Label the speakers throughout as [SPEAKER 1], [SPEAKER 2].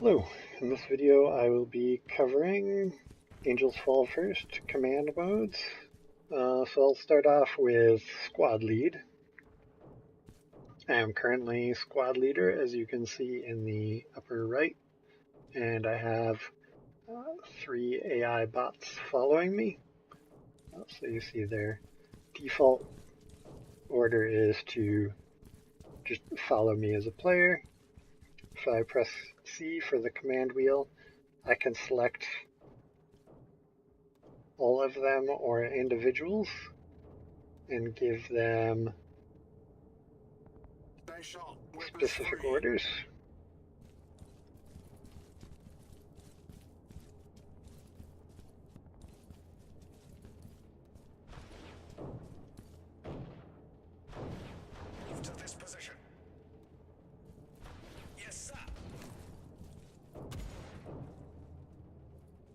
[SPEAKER 1] Hello, in this video I will be covering Angels Fall First command modes. So I'll start off with Squad Lead. I am currently Squad Leader, as you can see in the upper right, and I have 3 AI bots following me. So you see their default order is to just follow me as a player. If I press C for the command wheel, I can select all of them or individuals and give them specific orders.
[SPEAKER 2] Move to this position. Yes, sir.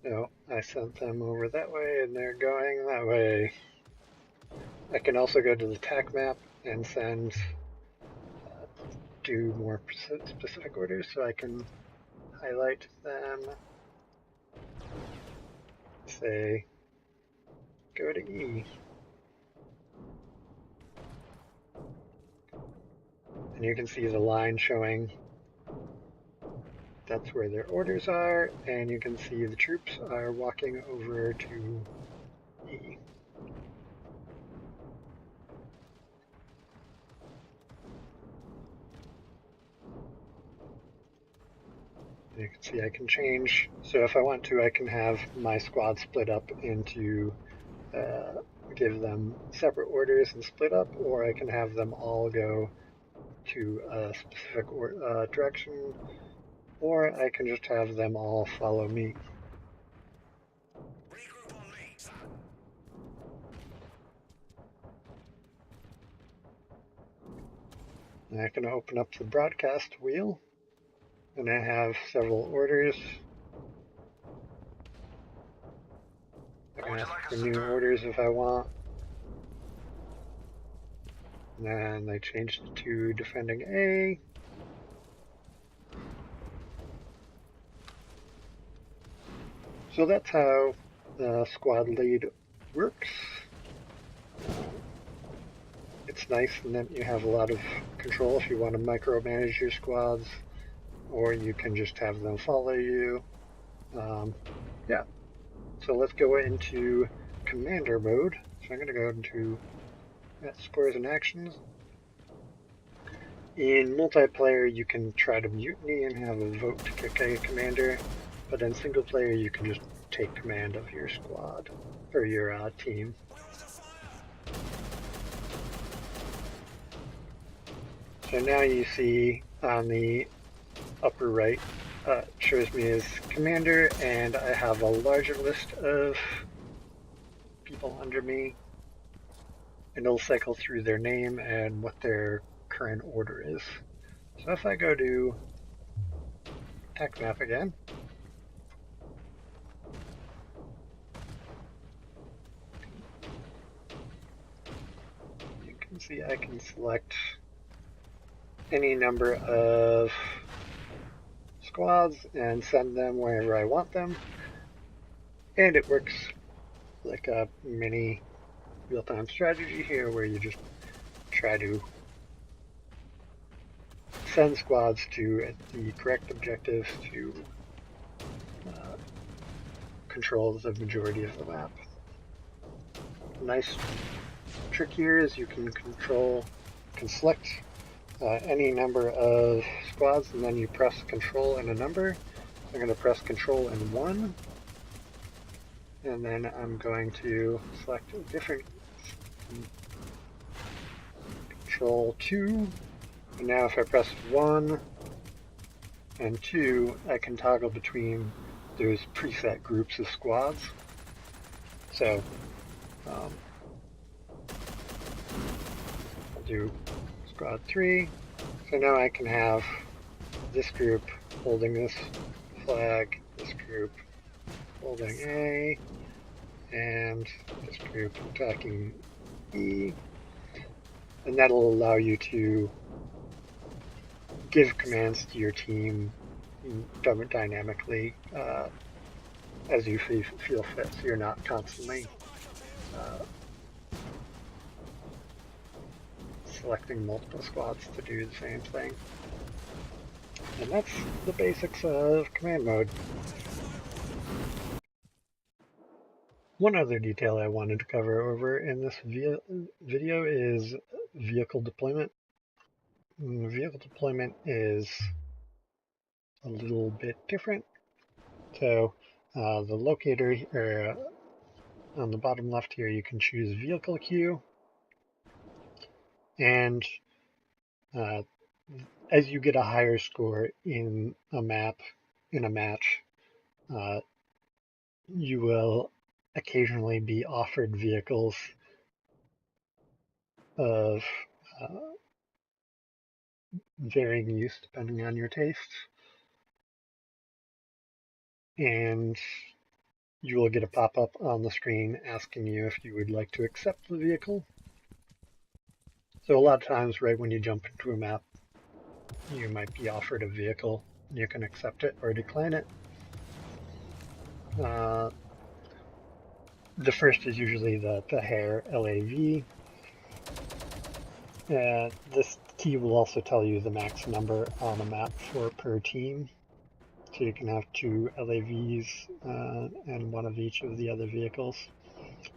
[SPEAKER 1] So I sent them over that way and they're going that way. I can also go to the TAC map and send do more specific orders, so I can highlight them, say go to E, and you can see the line showing that's where their orders are, and you can see the troops are walking over to E. You can see I can change, so if I want to, I can have my squad split up into give them separate orders and split up, or I can have them all go to a specific direction, or I can just have them all follow me.
[SPEAKER 2] Regroup on me, sir.
[SPEAKER 1] And I can open up the broadcast wheel, and I have several orders. I can ask for new orders if I want. And then I changed it to defending A. So that's how the squad lead works. It's nice in that you have a lot of control if you want to micromanage your squads, or you can just have them follow you. Yeah, so let's go into commander mode. So I'm going to go into scores and actions. In multiplayer, you can try to mutiny and have a vote to kick a commander, but in single player, you can just take command of your squad or your team. So now you see on the upper right, shows me as commander, and I have a larger list of people under me, and it'll cycle through their name and what their current order is. So if I go to TAC map again, you can see I can select any number of squads and send them wherever I want them, and it works like a mini real-time strategy here where you just try to send squads to the correct objectives to control the majority of the map. Nice trick here is you can select any number of squads, and then you press control and a number. I'm going to press control and 1, and then I'm going to select a different control 2, and now if I press 1 and 2, I can toggle between those preset groups of squads. So I'll do squad 3. So now I can have this group holding this flag, this group holding A, and this group attacking E. And that'll allow you to give commands to your team dynamically as you feel fit, so you're not constantly selecting multiple squads to do the same thing. And that's the basics of command mode. One other detail I wanted to cover over in this video is vehicle deployment. Vehicle deployment is a little bit different. So the locator, or on the bottom left here, you can choose vehicle queue, and as you get a higher score in a map, in a match, you will occasionally be offered vehicles of varying use depending on your tastes, and you will get a pop-up on the screen asking you if you would like to accept the vehicle. So a lot of times, right when you jump into a map, you might be offered a vehicle, and you can accept it or decline it. The first is usually the Hare LAV. This key will also tell you the max number on the map for per team. So you can have 2 LAVs and one of each of the other vehicles.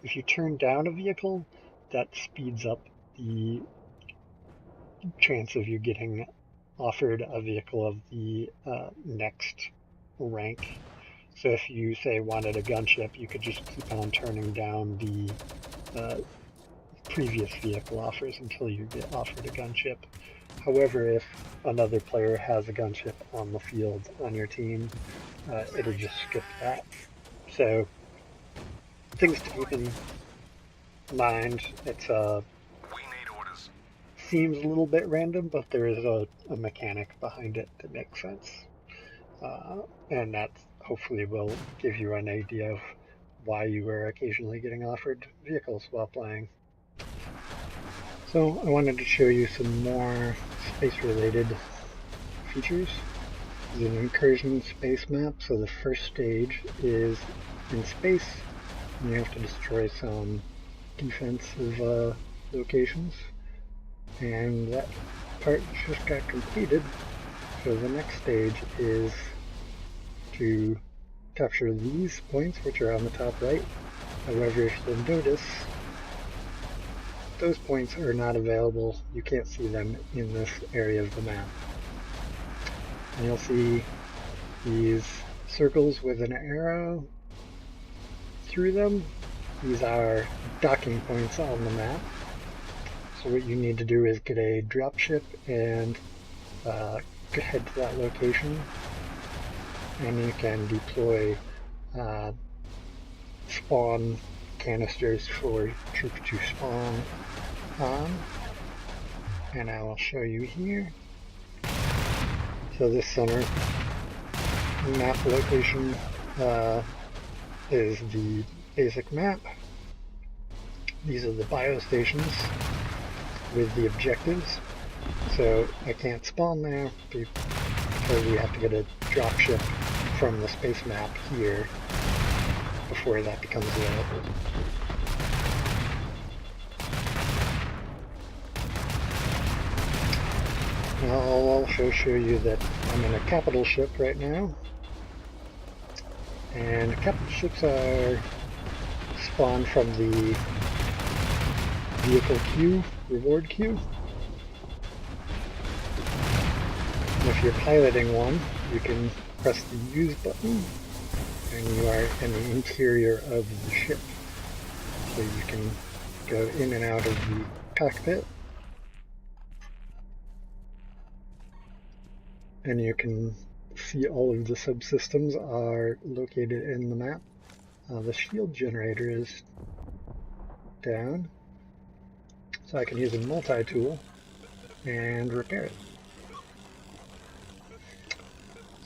[SPEAKER 1] If you turn down a vehicle, that speeds up the chance of you getting offered a vehicle of the next rank. So if you, say, wanted a gunship, you could just keep on turning down the previous vehicle offers until you get offered a gunship. However, if another player has a gunship on the field on your team, it'll just skip that. So things to keep in mind. It's seems a little bit random, but there is a mechanic behind it that makes sense, and that hopefully will give you an idea of why you are occasionally getting offered vehicles while playing. So I wanted to show you some more space-related features. This is an incursion space map, so the first stage is in space, and you have to destroy some defensive locations. And that part just got completed, so the next stage is to capture these points, which are on the top right. However, if you'll notice, those points are not available. You can't see them in this area of the map. And you'll see these circles with an arrow through them. These are docking points on the map. So what you need to do is get a dropship and head to that location, and you can deploy spawn canisters for troops to spawn on, and I will show you here. So this center map location is the basic map. These are the biostations with the objectives. So I can't spawn there because we have to get a dropship from the space map here before that becomes available. I'll also show you that I'm in a capital ship right now, and capital ships are spawned from the vehicle queue, reward queue. And if you're piloting one, you can press the use button, and you are in the interior of the ship. So you can go in and out of the cockpit, and you can see all of the subsystems are located in the map. The shield generator is down, so I can use a multi-tool and repair it.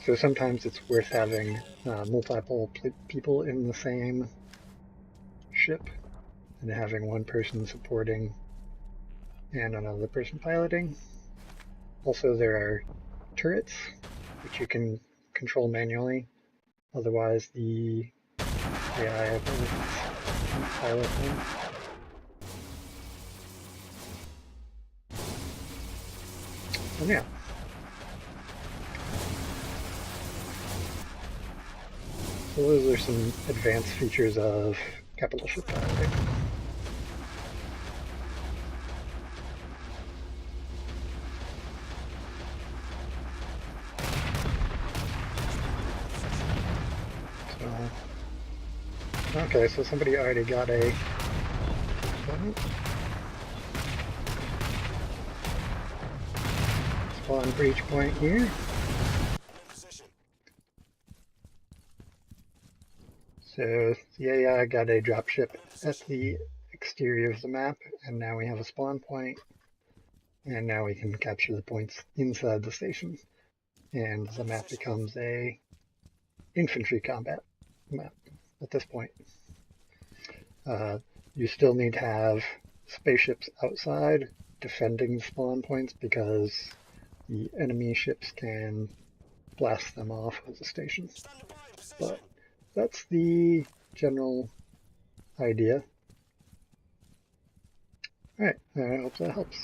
[SPEAKER 1] So sometimes it's worth having multiple people in the same ship and having one person supporting and another person piloting. Also, there are turrets, which you can control manually. Otherwise, the AI will pilot them. And yeah. So those are some advanced features of capital ship piloting. Okay, so somebody already got a spawn breach point here.
[SPEAKER 2] I'm in position.
[SPEAKER 1] So the AI got a dropship at the exterior of the map, and now we have a spawn point, and now we can capture the points inside the station, and the map becomes a infantry combat map at this point. You still need to have spaceships outside defending the spawn points because the enemy ships can blast them off of the station.
[SPEAKER 2] Standing by in position.
[SPEAKER 1] But that's the general idea. Alright, I hope that helps.